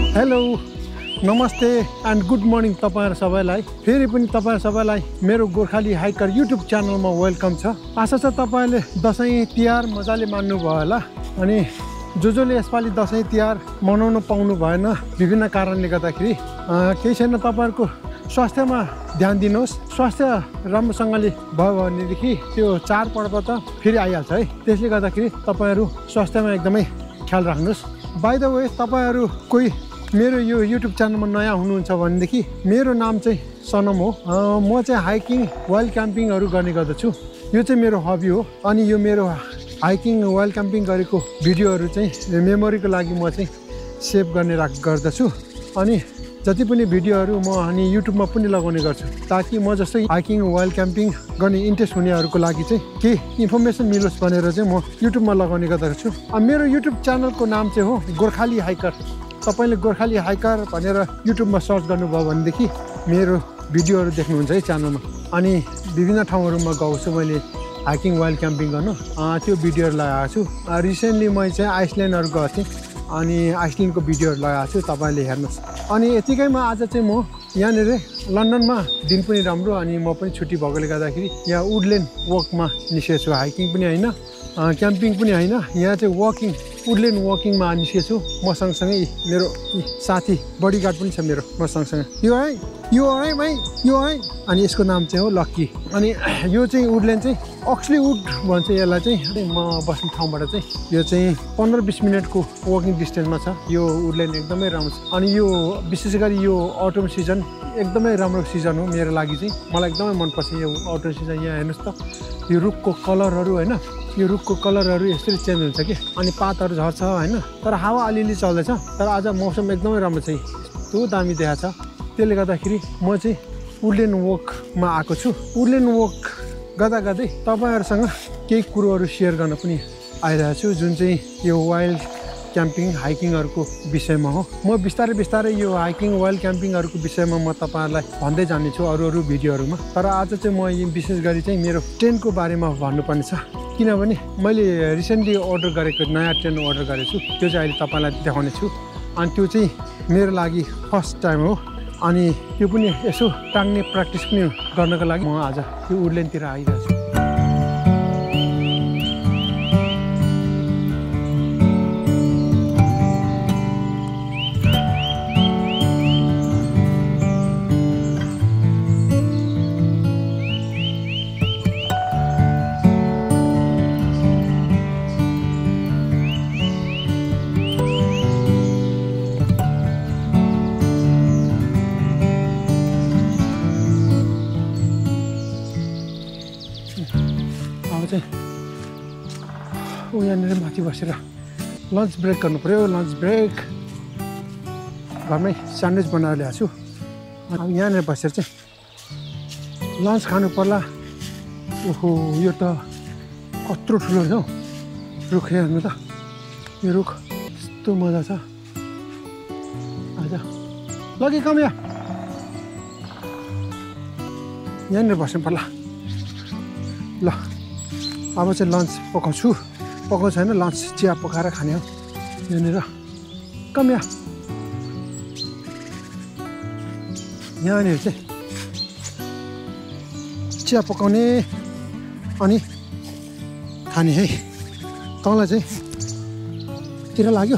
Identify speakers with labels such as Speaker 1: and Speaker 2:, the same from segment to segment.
Speaker 1: Hello नमस्ते and good morning तपाईहरु सबैलाई फेरि पनि तपाईहरु सबैलाई मेरो गोर्खाली हाइकर युट्युब च्यानलमा वेलकम छ। आशा छ तपाईहरुले दशैं तिहार मजाले मान्नु भयो होला अनि जसले यसपालि दशैं तिहार मनाउन पाउनु भएन विभिन्न कारणले गर्दाखेरि केही छैन, तपाईहरुको स्वास्थ्यमा ध्यान दिनुहोस्। स्वास्थ्य राम्रोसँगले भयो भनेदेखि त्यो चाडपर्व त फेरि आइहाल्छ है। त्यसले गर्दाखेरि तपाईहरु स्वास्थ्यमा एकदमै ख्याल राख्नुहोस्। बाइ द वे तपाईहरु कोही मेरो यो युट्युब च्यानलमा नयाँ हुनुहुन्छ भनेदेखि मेरो नाम चाहिँ सनम हो। म चाहिँ हाइकिङ वाइल्ड क्याम्पिङहरू गर्ने गर्दछु। यो चाहिँ मेरो हबी हो अनि यो मेरो हाइकिङ वाइल्ड क्याम्पिङ गरेको भिडियोहरू चाहिँ मेमोरीको लागि म चाहिँ सेभ गर्ने गर्दछु अनि जति पनि भिडियोहरू म अनि युट्युबमा पनि लगाउने गर्छु ताकि म जस्तै हाइकिङ वाइल्ड क्याम्पिङ गर्ने इन्ट्रेस्ट हुनेहरूको लागि चाहिँ केही इन्फर्मेसन मिलोस् भनेर चाहिँ म युट्युबमा लगाउने गर्दछु। मेरो युट्युब च्यानलको नाम चाहिँ हो गोर्खाली हाइकर। तपाईले गोर्खाली हाइकर भनेर युट्युबमा सर्च गर्नुभयो भनेदेखि मेरो भिडियोहरू देख्नुहुन्छ है च्यानलमा। अनि विभिन्न ठाउँहरूमा गएको छु मैले हाइकिङ वाइल्ड क्याम्पिङ गर्नु, त्यो भिडियोहरू लगाएको छु। रिसेन्टली मैले चाहिँ आइसल्यान्डहरू गएको थिएँ अनि आइसल्यान्डको भिडियोहरू लगाएको छु, तपाईँले हेर्नुहोस्। अनि यतिकैमा आज चाहिँ म यहाँनिर लन्डनमा दिन पनि राम्रो अनि म पनि छुट्टी भएकोले गर्दाखेरि यहाँ वुडल्यान्ड वकमा निस्केको छु। हाइकिङ पनि होइन, क्याम्पिङ पनि होइन, यहाँ चाहिँ वकिङ वुडल्यान्ड वकिङमा निस्केको छु। म सँगसँगै मेरो साथी बडीगार्ड पनि छ मेरो म सँगसँगै। यो है भाइ यो है। अनि यसको नाम चाहिँ हो लक्की। अनि यो चाहिँ वुडल्यान्ड चाहिँ अक्सली वुड भन्छ यसलाई चाहिँ। म बस्ने ठाउँबाट चाहिँ यो चाहिँ 15-20 मिनटको वकिङ डिस्टेन्समा छ। यो वुडल्यान्ड एकदमै राम्रो छ अनि यो विशेष गरी यो अटम सिजन एकदमै राम्रो सिजन हो मेरो लागि चाहिँ। मलाई एकदमै मनपर्छ यो अटम सिजन। यहाँ हेर्नुहोस् त यो रुखको कलरहरू होइन, यो रुखको कलरहरू यसरी चेन्ज हुन्छ कि अनि पातहरू झर्छ होइन, तर हावा अलिअलि चल्दैछ। तर आज मौसम एकदमै राम्रो छ, यस्तो दामी देखाएको छ। त्यसले गर्दाखेरि म चाहिँ वुडल्यान्ड वकमा आएको छु। वुडल्यान्ड वक गर्दा गर्दै तपाईँहरूसँग केही कुरोहरू सेयर गर्न पनि आइरहेको छु जुन चाहिँ यो वाइल्ड क्याम्पिङ हाइकिङहरूको विषयमा हो। म बिस्तारै यो हाइकिङ वाइल्ड क्याम्पिङहरूको विषयमा म तपाईँहरूलाई भन्दै जानेछु अरू भिडियोहरूमा। तर आज चाहिँ म विशेष गरी चाहिँ मेरो टेन्टको बारेमा भन्नुपर्ने छ, किनभने मैले रिसेन्टली अर्डर गरेको नयाँ टेन्ट अर्डर गरेको छु। त्यो चाहिँ अहिले तपाईँलाई देखाउने छु अनि त्यो चाहिँ मेरो लागि फर्स्ट टाइम हो अनि त्यो पनि यसो टाङ्ने प्र्याक्टिस पनि गर्नको लागि म आज यो वुडल्यान्डतिर आइरहेको छु। यहाँनिर माथि बसेर लन्च ब्रेक गर्नु पऱ्यो। लन्च ब्रेक घरमै स्यान्डविच बनाएर ल्याएको छु। अब यहाँनिर बसेर चाहिँ लन्च खानु पर्ला। ओहो यो त कत्रो ठुलो छ हौ रुख। हेर्नु त यो रुख यस्तो मजा छ। आज लगी कम यहाँनिर बस्नु पर्ला। ल अब चाहिँ लन्च पकाउँछु होइन, लन्च चिया पकाएर खाने हो यहाँनिर। कम्या यहाँनिर चाहिँ चिया पकाउने अनि खाने है। तँलाई चाहिँ तिर लाग्यो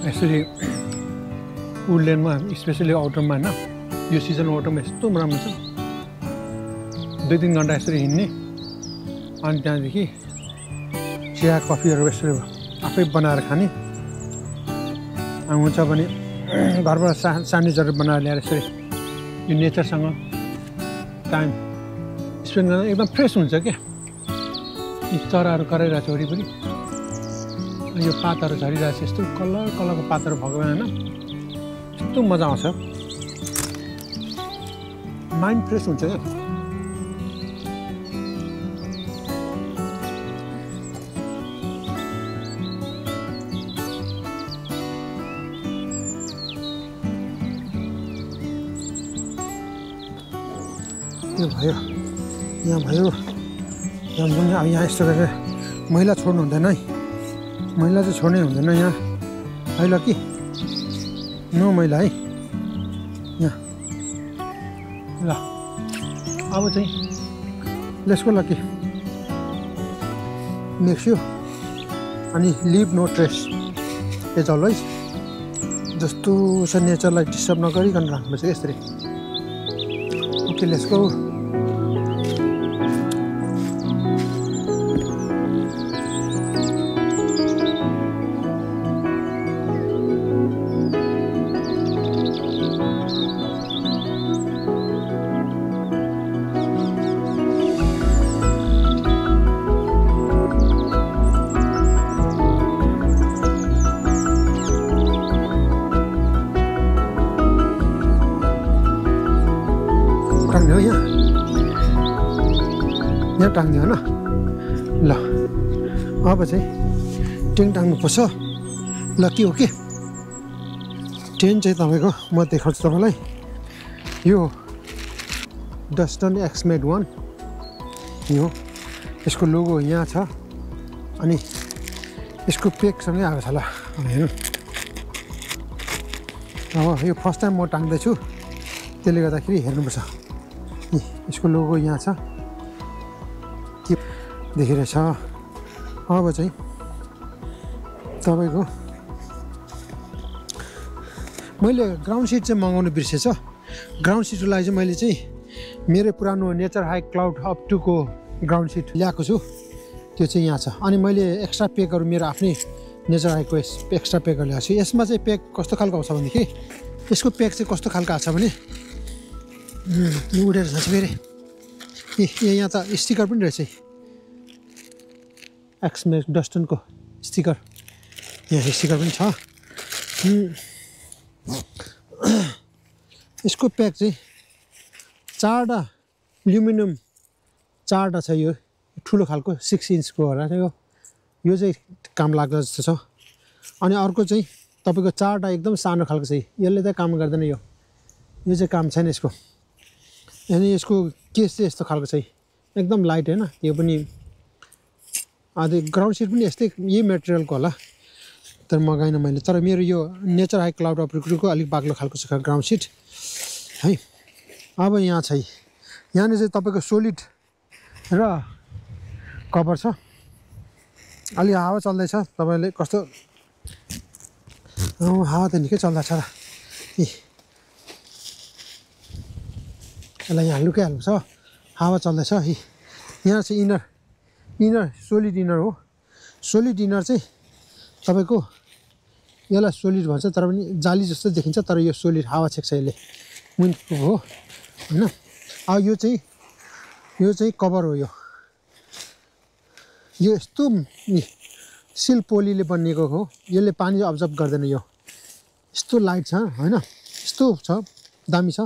Speaker 1: यसरी वुडल्यान्डमा स्पेसली आउटरमा होइन यो सिजन आउटरमा यस्तो राम्रो छ 2-3 घन्टा यसरी हिँड्ने अनि त्यहाँदेखि चिया कफीहरू यसरी आफै बनाएर खाने हुन्छ भने घरबाट स्यान्डविचहरू बनाएर ल्याएर यसरी यो नेचरसँग टाइम स्पेन्ड गर्दा एकदम फ्रेस हुन्छ क्या यी चराहरू कराइरहेको छ वरिपरि यो पातहरू झरिरहेको छ यस्तो कलर कलरको पातहरू भएको होइन यस्तो मजा आउँछ माइन्ड फ्रेस हुन्छ क्या यो भयो यहाँ भयो यहाँ यस्तो गरेर मैला छोड्नु हुँदैन है मैला चाहिँ छोड्नै हुँदैन यहाँ है लकी नो मैला है यहाँ ल अब चाहिँ let's go lucky make sure अनि leave no trace as always जस्तो छ नेचरलाई डिस्टर्ब नगरिकन राख्नुपर्छ यसरी ओके लेट्स गो टाङ्ने हो यहाँ टाङ्ने हो न ल अब चाहिँ टेन टाङ्नुपर्छ ल के हो के टेन चाहिँ तपाईँको म देखाउँछु तपाईँलाई यो डस्टन एक्समेड 1 यो यसको लोगो यहाँ छ अनि यसको पेकसँगै आएको छ ल हेर्नु अब यो फर्स्ट टाइम म टाङ्दैछु त्यसले गर्दाखेरि हेर्नुपर्छ यसको लोगो यहाँ छ के देखिरहेछ अब चाहिँ तपाईँको मैले ग्राउन्ड सिट चाहिँ मगाउनु बिर्सेछ ग्राउन्ड सिटको लागि चाहिँ मैले चाहिँ मेरो पुरानो नेचर हाई क्लाउड अप टूको ग्राउन्ड सिट ल्याएको छु त्यो चाहिँ यहाँ छ अनि मैले एक्स्ट्रा पेकहरू मेरो आफ्नै नेचर हाईको एक्स्ट्रा पेकहरू ल्याएको छु यसमा चाहिँ पेक कस्तो खालको आउँछ भनेदेखि यसको पेक चाहिँ कस्तो खालको आएको छ भने उडेर जान्छ फेरि यहाँ त स्टिकर पनि रहेछ एक्समेड डस्टनको स्टिकर यहाँ स्टिकर पनि छ यसको प्याक चाहिँ 4वटा एल्युमिनियम 4वटा छ यो ठुलो खालको 6 इन्चको होला यो चाहिँ काम लाग्दो जस्तो छ अनि अर्को चाहिँ तपाईँको 4वटा एकदम सानो खालको चाहिँ यसले त काम गर्दैन यो चाहिँ काम छैन यसको अनि यसको केस चाहिँ यस्तो खालको चाहिँ एकदम लाइट होइन यो पनि अझै ग्राउन्ड सिट पनि यस्तै यही मेटेरियलको होला तर मगाइन मैले तर मेरो यो नेचर हाई क्लाउड अप्रिकको अलिक बाक्लो खालको छ ग्राउन्ड सिट है अब यहाँ चाहिँ यहाँनिर चाहिँ तपाईँको सोलिड र कभर छ अलि हावा चल्दैछ तपाईँले कस्तो हावा त निकै चल्दैछ र यसलाई यहाँ लुकाइहाल्नु छ हावा चल्दैछ यहाँ चाहिँ इनर सोलिड इनर हो सोलिड इनर चाहिँ तपाईँको यसलाई सोलिड भन्छ तर पनि जाली जस्तो देखिन्छ तर यो सोलिड हावा छेक्छ यसले विन्डप्रुफ हो होइन अब यो चाहिँ कभर हो यो यस्तो सिल पोलीले बनिएको हो यसले पानी अब्जर्भ गर्दैन यो यस्तो लाइट छ होइन यस्तो छ दामी छ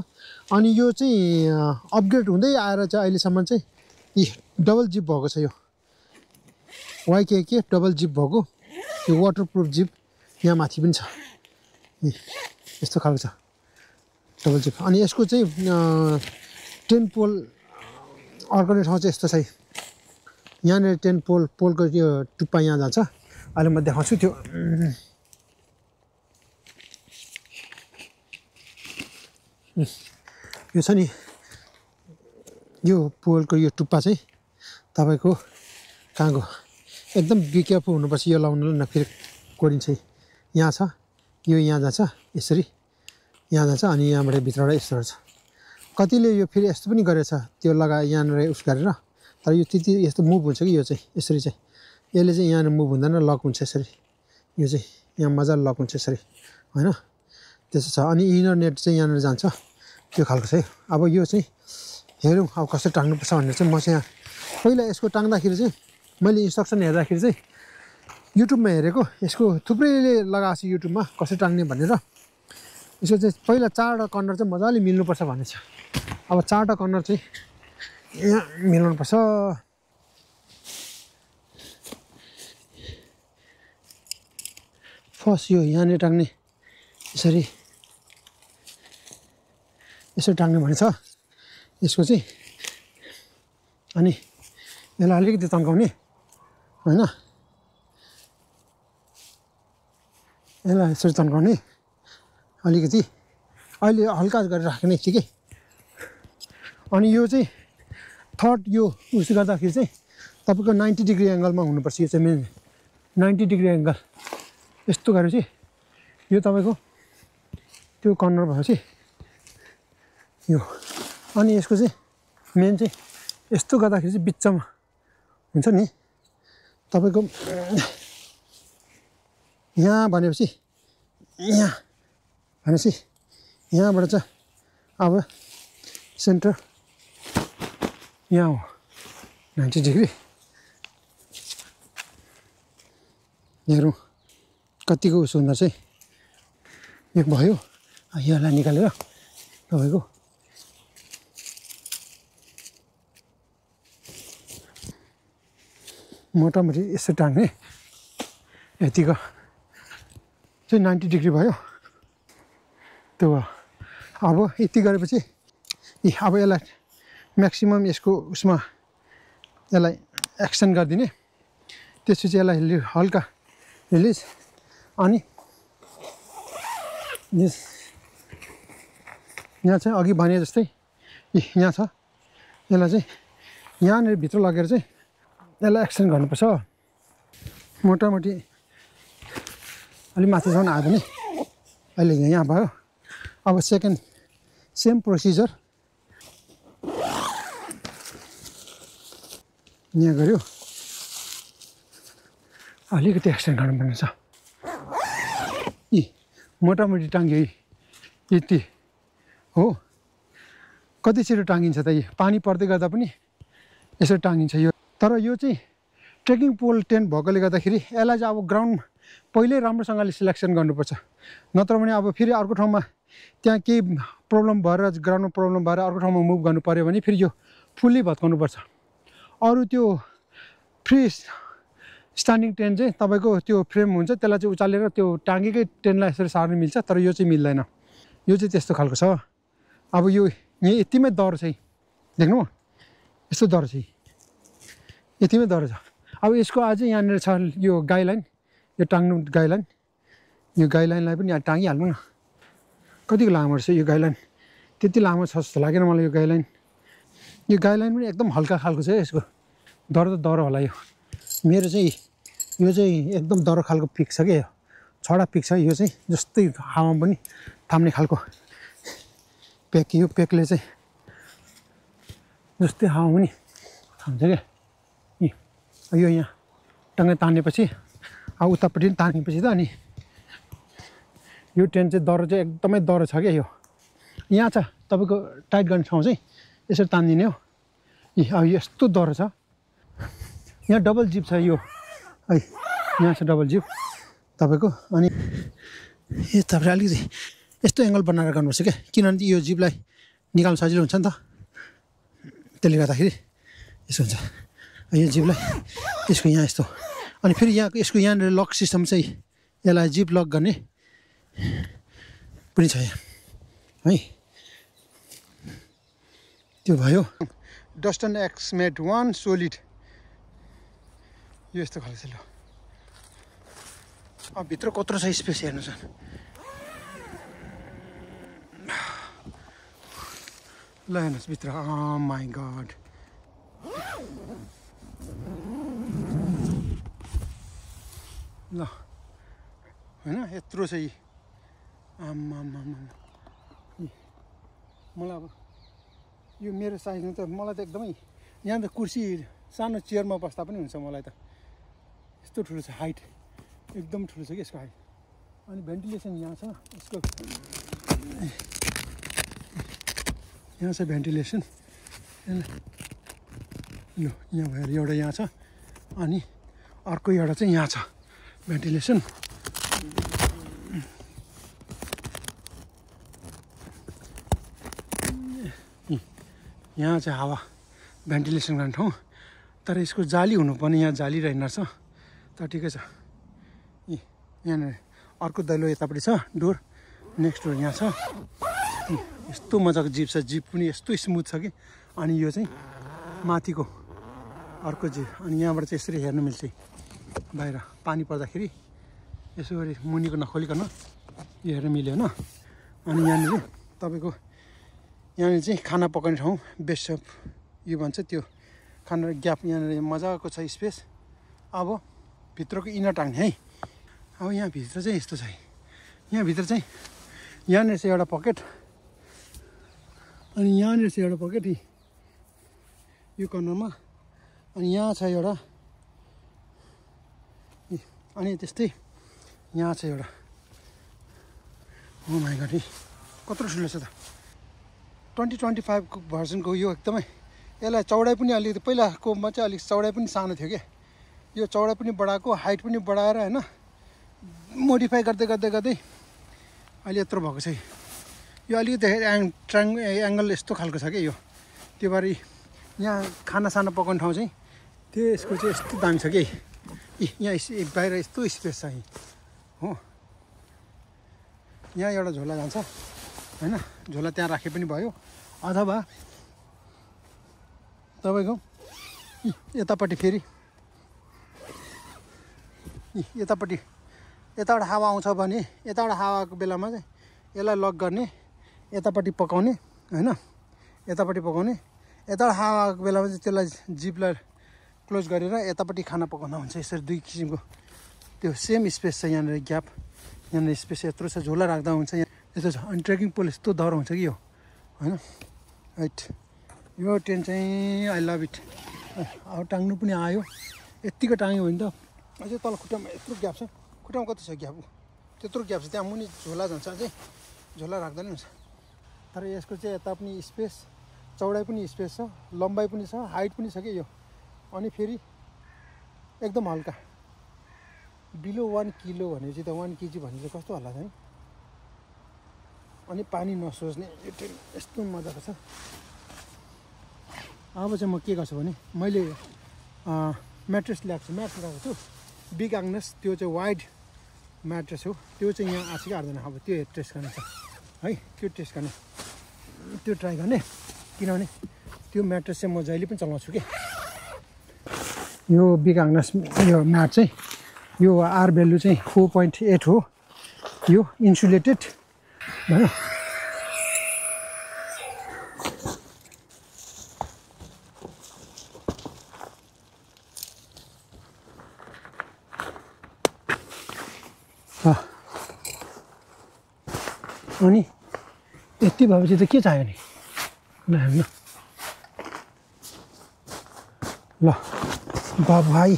Speaker 1: अनि यो चाहिँ अपग्रेड हुँदै आएर चाहिँ अहिलेसम्म चाहिँ डबल जिप भएको छ यो YKK डबल जिप भएको यो वाटरप्रुफ जिप यहाँ माथि पनि छ यस्तो खालको छ डबल जिप अनि यसको चाहिँ 10 पोल अर्को ठाउँ चाहिँ यस्तो छ यहाँनिर 10 पोलको यो टुप्पा यहाँ जान्छ अहिले म देखाउँछु त्यो यो छ नि यो पोलको यो टुप्पा चाहिँ तपाईँको कहाँको एकदम बिकेयरफुल हुनुपर्छ यो लाउनु न फेरि कोरिन्छ यहाँ छ यो यहाँ जान्छ यसरी यहाँ जान्छ अनि यहाँबाट भित्रबाट यस्तो रहेछ कतिले यो फेरि यस्तो पनि गरेछ त्यो लगाए यहाँनिर उस गरेर तर यो त्यति यस्तो मुभ हुन्छ कि यो चाहिँ यसरी चाहिँ यसले चाहिँ यहाँ मुभ हुँदैन लक हुन्छ यसरी यो चाहिँ यहाँ मजाले लक हुन्छ यसरी होइन त्यसो छ अनि इनर नेट चाहिँ यहाँनिर जान्छ त्यो खालको चाहिँ अब यो चाहिँ हेरौँ अब कसरी टाङ्नुपर्छ भनेर चाहिँ म चाहिँ यहाँ पहिला यसको टाङ्दाखेरि चाहिँ मैले इन्स्ट्रक्सन हेर्दाखेरि चाहिँ युट्युबमा हेरेको यसको थुप्रैले लगाएको छ युट्युबमा कसरी टाङ्ने भनेर यसको चाहिँ पहिला 4वटा कर्नर चाहिँ मजाले मिल्नुपर्छ भनेछ अब 4वटा कर्नर चाहिँ यहाँ मिलाउनुपर्छ फर्स्ट यो यहाँनिर टाङ्ने यसरी यसरी टाङ्ने भनेछ यसको चाहिँ अनि यसलाई अलिकति तन्काउने होइन यसलाई यसरी तन्काउने अलिकति अहिले हल्का गरेर राख्ने ठिकै अनि यो चाहिँ थर्ड यो उस गर्दाखेरि चाहिँ तपाईँको 90 डिग्री एङ्गलमा हुनुपर्छ यो चाहिँ मेन 90 डिग्री एङ्गल यस्तो गरेपछि यो तपाईँको त्यो कर्नर भएपछि यो अनि यसको चाहिँ मेन चाहिँ यस्तो गर्दाखेरि चाहिँ बिचमा हुन्छ नि तपाईँको यहाँ भनेपछि यहाँ भनेपछि यहाँबाट चाहिँ अब सेन्टर यहाँ हो 90 डिग्री हेरौँ कतिको उस हुँदा चाहिँ एक भयो यसलाई निकालेर तपाईँको मोटामोटी यसो टाङ्ने यतिको चाहिँ 90 डिग्री भयो त्यो अब यति गरेपछि अब यसलाई म्याक्सिमम यसको उसमा यसलाई एक्सटेन्ड गरिदिने त्यसपछि यसलाई हल्का रिलिज अनि यहाँ चाहिँ अघि भने जस्तै यहाँ छ यसलाई चाहिँ यहाँनिर भित्र लगेर चाहिँ यसलाई एक्सटेन्ड गर्नुपर्छ मोटामोटी अलि माथिसम्म आयो भने अहिले यहाँ भयो अब सेकेन्ड सेम प्रोसिजर यहाँ गऱ्यो अलिकति एक्सटेन्ड गर्नुपर्ने छ मोटामोटी टाङ्ग्यो यति हो कति छिटो टाङ्गिन्छ त पानी पर्दै गर्दा पनि यसरी टाङ्गिन्छ यो तर यो चाहिँ ट्रेकिङ पोल टेन्ट भएकोले गर्दाखेरि यसलाई चाहिँ अब ग्राउन्ड पहिल्यै राम्रोसँगले सिलेक्सन गर्नुपर्छ नत्र भने अब फेरि अर्को ठाउँमा त्यहाँ केही प्रब्लम भएर ग्राउन्डमा प्रब्लम भएर अर्को ठाउँमा मुभ गर्नु पऱ्यो भने फेरि यो फुल्ली भत्काउनुपर्छ अरू त्यो फ्री स्ट्यान्डिङ टेन्ट चाहिँ तपाईँको त्यो फ्रेम हुन्छ त्यसलाई चाहिँ उचालेर त्यो टाँगेकै टेन्टलाई यसरी सार्नु मिल्छ तर यो चाहिँ मिल्दैन यो चाहिँ त्यस्तो खालको छ अब यो यहाँ यतिमै दर छ देख्नु यस्तो दर छ यतिमै दर छ अब यसको अझै यहाँनिर छ यो गाइडलाइन यो टाङ्नु गाइडलाइन यो गाइडलाइनलाई पनि यहाँ टाँगिहाल्नु न कतिको लामो रहेछ यो गाइडलाइन त्यति लामो छ जस्तो लागेन मलाई यो गाइडलाइन पनि एकदम हल्का खालको छ यसको दर त दर होला यो मेरो चाहिँ यो चाहिँ एकदम दर खालको पिक छ क्या यो छडा पिक छ यो चाहिँ जस्तै हावा पनि थाम्ने खालको पेक यो पेकले चाहिँ जस्तै हावा पनि थाम्छ क्या यो यहाँ टङ्गै तानेपछि अब उतापट्टि पनि तानेपछि त अनि यो टेन्ट चाहिँ दर चाहिँ एकदमै दर छ क्या यो यहाँ छ तपाईँको टाइट गर्ने ठाउँ चाहिँ यसरी तानिदिने हो अब यस्तो दर छ यहाँ डबल जिप छ यो है यहाँ छ डबल जिप तपाईँको अनि यो तपाईँले अलिकति यस्तो एङ्गल बनाएर गर्नुपर्छ क्या किनभने यो जिपलाई निकाल्नु सजिलो हुन्छ नि त त्यसले गर्दाखेरि यसो हुन्छ यो जिपलाई यसको यहाँ यस्तो अनि फेरि यहाँ यसको यहाँनिर लक सिस्टम चाहिँ यसलाई जिप लक गर्ने पनि छ यहाँ है त्यो भयो डस्टन एक्समेट 1 सोलिड यो यस्तो खालको छ ल अब भित्र कत्रो छ स्पेस हेर्नु छ ल हेर्नुहोस् भित्र माई गड ल होइन यत्रो छ आम्मा मलाई अब यो मेरो साइजमा त मलाई त एकदमै यहाँ त कुर्सी सानो चेयरमा बस्दा पनि हुन्छ मलाई त यस्तो ठुलो छ हाइट एकदम ठुलो छ कि यसको हाइट अनि भेन्टिलेसन यहाँ छ यसको यहाँ छ भेन्टिलेसन यो यहाँ भएर एउटा यहाँ छ अनि अर्को एउटा चाहिँ यहाँ छ भेन्टिलेसन यहाँ चाहिँ हावा भेन्टिलेसन गर्ने ठाउँ तर यसको जाली हुनुपर्ने यहाँ जाली रहेनछ तर ठिकै छ यहाँनिर अर्को दैलो यतापट्टि छ डोर नेक्स्ट डोर यहाँ छ यस्तो मजाको जिप छ जिप पनि यस्तो स्मुथ छ कि अनि यो चाहिँ माथिको अर्को जिप अनि यहाँबाट चाहिँ यसरी हेर्न मिल्छ बाहिर पानी पर्दाखेरि यसो गरी मुनिको नखोलिकन यो हेर्न मिल्यो होइन अनि यहाँनिर तपाईँको यहाँनिर चाहिँ खाना पकाउने ठाउँ बेस्ट अफ यो भन्छ त्यो खाना ग्याप यहाँनिर मजाको छ स्पेस अब भित्रको इनर टाङ्ने है अब यहाँभित्र चाहिँ यस्तो छ यहाँभित्र चाहिँ यहाँनिर चाहिँ एउटा पकेट अनि यहाँनिर चाहिँ एउटा पकेट यो कर्नरमा अनि यहाँ छ एउटा अनि त्यस्तै यहाँ छ एउटा हो माइ गॉड कत्रो ठुलो छ त 2025 को भर्जनको यो एकदमै यसलाई चौडाइ पनि अलिकति पहिलाकोमा चाहिँ अलिक चौडाइ पनि सानो थियो क्या यो चौडाइ पनि बढाएको हाइट पनि बढाएर होइन मोडिफाई गर्दै गर्दै गर्दै अहिले यत्रो भएको छ यो अलिकति एङ्गल यस्तो खालको छ क्या यो त्यो भएर यहाँ खाना साना पकाउने ठाउँ चाहिँ त्यो यसको चाहिँ यस्तो दामी छ कि यहाँ बाहिर यस्तो स्पेस छ हो यहाँ एउटा झोला जान्छ होइन झोला त्यहाँ राखे पनि भयो अथवा तपाईँको यतापट्टि फेरि यतापट्टि यताबाट हावा आउँछ भने यताबाट हावाको बेलामा चाहिँ यसलाई लक गर्ने यतापट्टि पकाउने होइन यतापट्टि पकाउने यताबाट हावाको बेलामा चाहिँ त्यसलाई जिपलाई क्लोज गरेर यतापट्टि खाना पकाउन हुन्छ यसरी दुई किसिमको त्यो सेम स्पेस छ यहाँनिर ग्याप यहाँनिर स्पेस यत्रो छ झोला राख्दा हुन्छ यहाँ यस्तो छ अनि ट्रेकिङ पोल यस्तो डर हुन्छ कि यो होइन राइट यो टेन्ट चाहिँ आई लभ इट अब टाङ्नु पनि आयो यत्तिको टाङ्यो भने त अझै तल खुट्टामा यत्रो ग्याप छ खुट्टामा कति छ ग्याप त्यत्रो ग्याप छ त्यहाँ मुनि झोला जान्छ अझै झोला राख्दा नि हुन्छ तर यसको चाहिँ यता पनि स्पेस चौडाइ पनि स्पेस छ लम्बाइ पनि छ हाइट पनि छ कि यो अनि फेरि एकदम हल्का बिलो 1 किलो भनेपछि त 1 केजी भनेपछि कस्तो होला है अनि पानी नसोच्ने यो ट्रेन यस्तो मजाको छ अब चाहिँ म के गर्छु भने मैले म्याट्रेस ल्याएको छु म्याट्रेस ल्याएको छु बिग आग्नेस त्यो चाहिँ वाइड म्याट्रेस हो त्यो चाहिँ यहाँ आँसी हार्दैन अब त्यो टेस्ट गर्ने छ है त्यो टेस्ट गर्ने त्यो ट्राई गर्ने किनभने त्यो म्याट्रेस चाहिँ म जहिले पनि चलाउँछु कि यो बिग आग्नेस यो म्याट चाहिँ यो आर भ्यालु चाहिँ 4.8 हो यो इन्सुलेटेड होइन अनि यति भएपछि त के चाहियो नि ल हेर्नु ल बाबु भाइ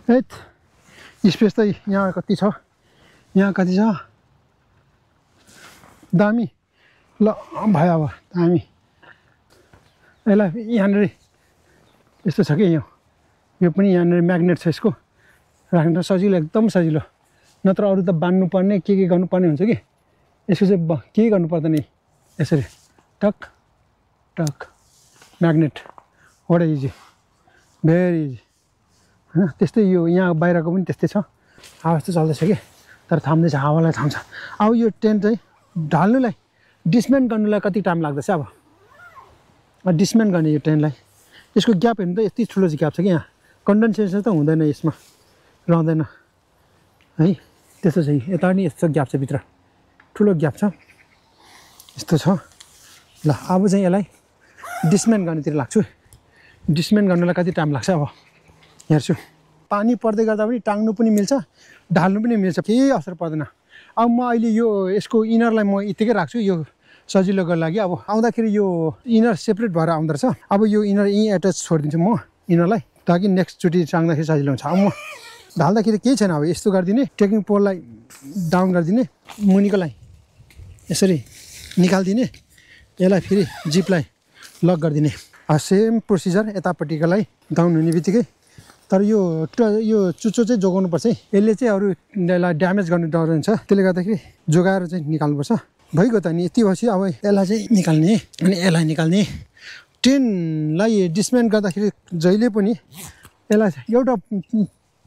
Speaker 1: एट स्पेस त यहाँ कति छ यहाँ कति छ दामी ल भयो अब दामी यसलाई यहाँनिर यस्तो छ कि यो पनि यहाँनिर म्याग्नेट छ यसको राख्न सजिलो एकदम सजिलो नत्र अरू त बान्नुपर्ने के गर्नुपर्ने हुन्छ कि यसको चाहिँ के गर्नु पर्दैन यसरी टक टक magnet what easy very easy होइन त्यस्तै यो यहाँ बाहिरको पनि त्यस्तै छ हावा यस्तो चल्दैछ कि तर थाम्दैछ हावालाई थाम्छ अब यो टेन्ट चाहिँ ढाल्नुलाई डिसमेन्ट गर्नुलाई कति टाइम लाग्दैछ अब डिसमेन्ट गर्ने यो टेन्टलाई यसको ग्याप हेर्नु त यति ठुलो चाहिँ ग्याप छ कि यहाँ कन्डेन्सेसन त हुँदैन यसमा रहँदैन है त्यस्तो छ यता पनि यस्तो ग्याप छ भित्र ठुलो ग्याप छ यस्तो छ ल अब चाहिँ यसलाई डिसमेन्ट गर्नेतिर लाग्छु डिसमेन्ट गर्नुलाई कति टाइम लाग्छ अब हेर्छु पानी पर्दै गर्दा पनि टाङ्नु पनि मिल्छ ढाल्नु पनि मिल्छ केही असर पर्दैन अब म अहिले यो यसको इनरलाई म यतिकै राख्छु यो सजिलोको लागि अब आउँदाखेरि यो इनर सेपरेट भएर आउँदो रहेछ अब यो इनर यहीँ एट्याच छोडिदिन्छु म इनरलाई ताकि नेक्स्टचोटि टाङ्दाखेरि सजिलो हुन्छ अब म ढाल्दाखेरि केही छैन अब यस्तो गरिदिने ट्रेकिङ पोललाई डाउन गरिदिने मुनिकोलाई यसरी निकालिदिने यसलाई फेरि जिपलाई लक गरिदिने सेम प्रोसिजर यतापट्टिकोलाई डाउन हुने बित्तिकै तर यो चुच्चो चाहिँ जोगाउनुपर्छ है यसले चाहिँ अरूलाई ड्यामेज गर्ने डर हुन्छ त्यसले गर्दाखेरि जोगाएर चाहिँ निकाल्नुपर्छ भइगयो त नि यति भएपछि अब यसलाई चाहिँ निकाल्ने अनि यसलाई निकाल्ने टेनलाई डिसमेन्ट गर्दाखेरि जहिले पनि यसलाई एउटा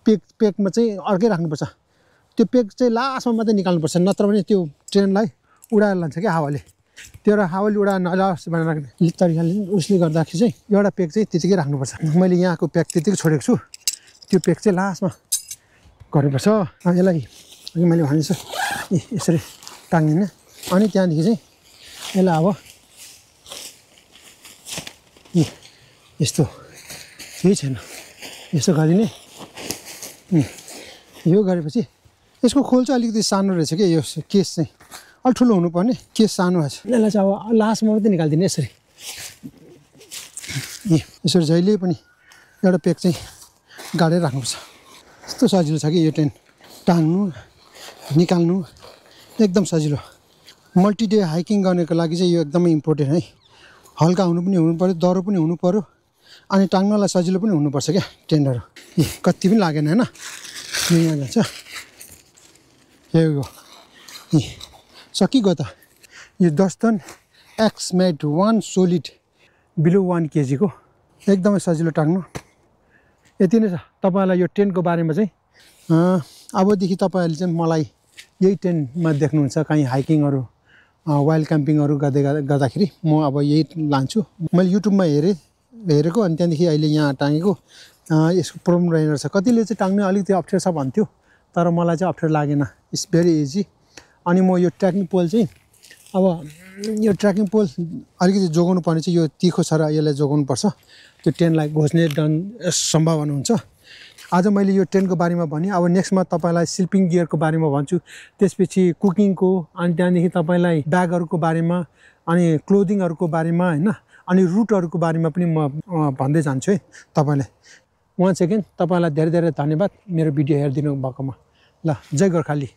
Speaker 1: पेकमा चाहिँ अर्कै राख्नुपर्छ त्यो पेक चाहिँ लास्टमा मात्रै निकाल्नुपर्छ नत्र भने त्यो ट्रेनलाई उडाएर लान्छ क्या हावाले त्यो हावाले उडाएर नजाओस् भनेर तरिकाले उसले गर्दाखेरि चाहिँ एउटा पेक चाहिँ त्यतिकै राख्नुपर्छ मैले यहाँको पेक त्यतिकै छोडेको छु त्यो पेक चाहिँ लास्टमा गर्नुपर्छ अब यसलाई अघि मैले भनेछु यसरी टाङ्गिने अनि त्यहाँदेखि चाहिँ यसलाई अब यस्तो केही छैन यसो गरिने यो गरेपछि यसको खोल चाहिँ अलिकति सानो रहेछ क्या यो केस चाहिँ अलि ठुलो हुनुपर्ने केस सानो रहेछ यसलाई चाहिँ अब लास्टमा मात्रै निकालिदिने यसरी यसरी जहिले पनि एउटा पेक चाहिँ गाडेर राख्नुपर्छ यस्तो सजिलो छ कि यो टेन टाङ्नु निकाल्नु एकदम सजिलो मल्टिडे हाइकिङ गर्नको लागि चाहिँ यो एकदमै इम्पोर्टेन्ट है हल्का हुनु पऱ्यो दह्रो पनि हुनु पऱ्यो अनि टाङ्नलाई सजिलो पनि हुनुपर्छ क्या टेन्टहरू कति पनि लागेन होइन यो यहाँ जान्छ यो सकिगयो त यो दस्तन एक्समेट 1 सोलिड बिलो 1 kg को एकदमै सजिलो टाङ्नु यति नै छ तपाईँलाई यो टेन्टको बारेमा चाहिँ अबदेखि तपाईँहरूले चाहिँ मलाई यही टेन्टमा देख्नुहुन्छ कहीँ हाइकिङहरू वाइल्ड क्याम्पिङहरू गर्दाखेरि म अब यही लान्छु मैले युट्युबमा हेरेको अनि त्यहाँदेखि अहिले यहाँ टाँगेको यसको प्रब्लम रहेन रहेछ कतिले चाहिँ टाङ्ने अलिकति अप्ठ्यारो छ भन्थ्यो तर मलाई चाहिँ अप्ठ्यारो लागेन इट्स भेरी इजी अनि म यो ट्रेकिङ पोल चाहिँ अब यो ट्रेकिङ पोल अलिकति जोगाउनु पर्ने चाहिँ यो तिखो छ र यसलाई जोगाउनु पर्छ त्यो टेन्टलाई घोच्ने सम्भावना हुन्छ आज मैले यो टेन्टको बारेमा भने अब नेक्स्टमा तपाईँलाई स्लिपिङ गियरको बारेमा भन्छु त्यसपछि कुकिङको अनि त्यहाँदेखि तपाईँलाई ब्यागहरूको बारेमा अनि क्लोदिङहरूको बारेमा होइन अनि रुटहरूको बारेमा पनि म भन्दै जान्छु है तपाईँलाई वान सेकेन्ड तपाईँलाई धेरै धेरै धन्यवाद मेरो भिडियो हेरिदिनु भएकोमा ल जय गोर्खाली।